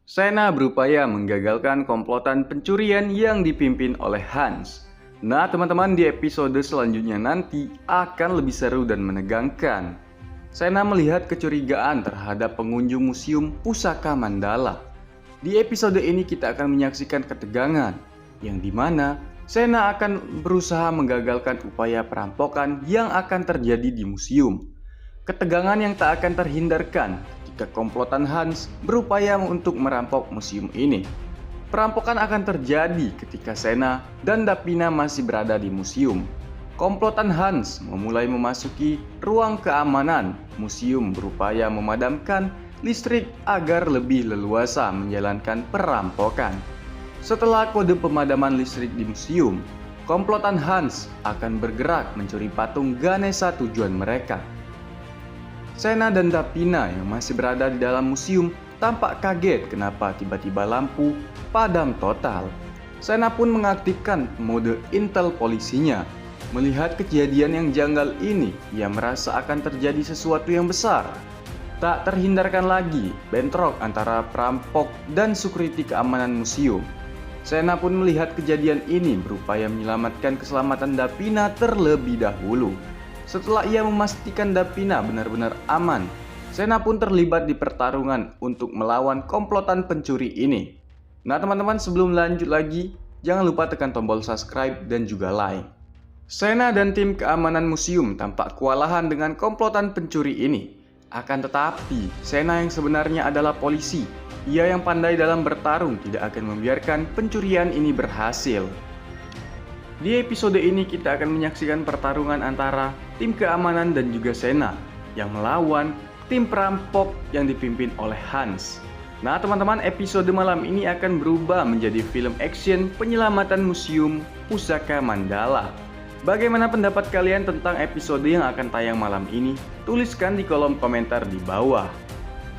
Sena berupaya menggagalkan komplotan pencurian yang dipimpin oleh Hans. Nah teman-teman, di episode selanjutnya nanti akan lebih seru dan menegangkan. Sena melihat kecurigaan terhadap pengunjung museum Pusaka Mandala. Di episode ini kita akan menyaksikan ketegangan, yang dimana Sena akan berusaha menggagalkan upaya perampokan yang akan terjadi di museum. Ketegangan yang tak akan terhindarkan jika komplotan Hans berupaya untuk merampok museum ini. Perampokan akan terjadi ketika Sena dan Dapina masih berada di museum. Komplotan Hans memulai memasuki ruang keamanan. Museum berupaya memadamkan listrik agar lebih leluasa menjalankan perampokan. Setelah kode pemadaman listrik di museum, komplotan Hans akan bergerak mencuri patung Ganesha tujuan mereka. Sena dan Dapina yang masih berada di dalam museum tampak kaget kenapa tiba-tiba lampu padam total. Sena pun mengaktifkan mode intel polisinya. Melihat kejadian yang janggal ini, ia merasa akan terjadi sesuatu yang besar. Tak terhindarkan lagi bentrok antara perampok dan security keamanan museum. Sena pun melihat kejadian ini berupaya menyelamatkan keselamatan Dapina terlebih dahulu. Setelah ia memastikan Dapina benar-benar aman, Sena pun terlibat di pertarungan untuk melawan komplotan pencuri ini. Nah teman-teman, sebelum lanjut lagi, jangan lupa tekan tombol subscribe dan juga like. Sena dan tim keamanan museum tampak kewalahan dengan komplotan pencuri ini. Akan tetapi, Sena yang sebenarnya adalah polisi. Ia yang pandai dalam bertarung tidak akan membiarkan pencurian ini berhasil. Di episode ini kita akan menyaksikan pertarungan antara tim keamanan dan juga Sena yang melawan tim perampok yang dipimpin oleh Hans. Nah teman-teman, episode malam ini akan berubah menjadi film action penyelamatan museum Pusaka Mandala. Bagaimana pendapat kalian tentang episode yang akan tayang malam ini? Tuliskan di kolom komentar di bawah.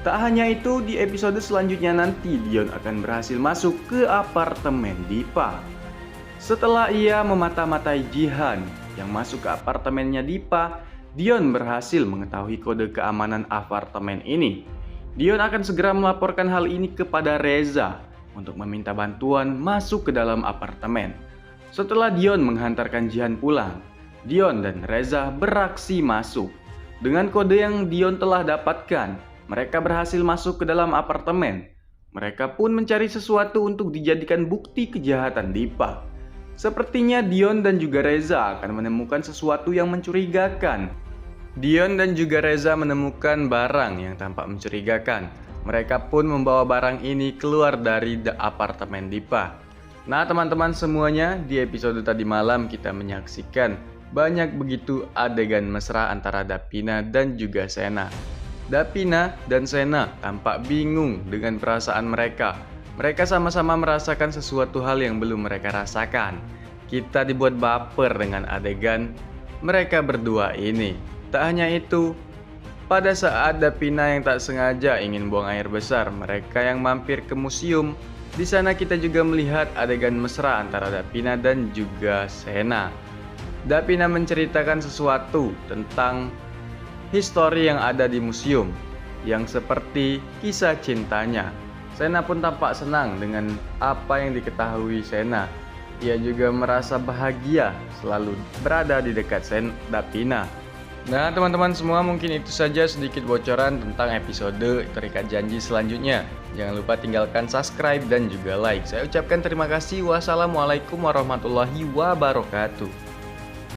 Tak hanya itu, di episode selanjutnya nanti Dion akan berhasil masuk ke apartemen Dipa. Setelah ia memata-matai Jihan yang masuk ke apartemennya Dipa, Dion berhasil mengetahui kode keamanan apartemen ini. Dion akan segera melaporkan hal ini kepada Reza untuk meminta bantuan masuk ke dalam apartemen. Setelah Dion menghantarkan Jihan pulang, Dion dan Reza beraksi masuk. Dengan kode yang Dion telah dapatkan, mereka berhasil masuk ke dalam apartemen. Mereka pun mencari sesuatu untuk dijadikan bukti kejahatan Dipa. Sepertinya Dion dan juga Reza akan menemukan sesuatu yang mencurigakan. Dion dan juga Reza menemukan barang yang tampak mencurigakan. Mereka pun membawa barang ini keluar dari apartemen Dipa. Nah teman-teman semuanya, di episode tadi malam kita menyaksikan banyak begitu adegan mesra antara Dapina dan juga Sena. Dapina dan Sena tampak bingung dengan perasaan mereka. Mereka sama-sama merasakan sesuatu hal yang belum mereka rasakan. Kita dibuat baper dengan adegan mereka berdua ini. Tak hanya itu, pada saat Dapina yang tak sengaja ingin buang air besar, mereka yang mampir ke museum. Di sana kita juga melihat adegan mesra antara Dapina dan juga Sena. Dapina menceritakan sesuatu tentang histori yang ada di museum, yang seperti kisah cintanya. Sena pun tampak senang dengan apa yang diketahui Sena. Ia juga merasa bahagia selalu berada di dekat Dapina. Nah teman-teman semua, mungkin itu saja sedikit bocoran tentang episode Terikat Janji selanjutnya. Jangan lupa tinggalkan subscribe dan juga like. Saya ucapkan terima kasih. Wassalamualaikum warahmatullahi wabarakatuh.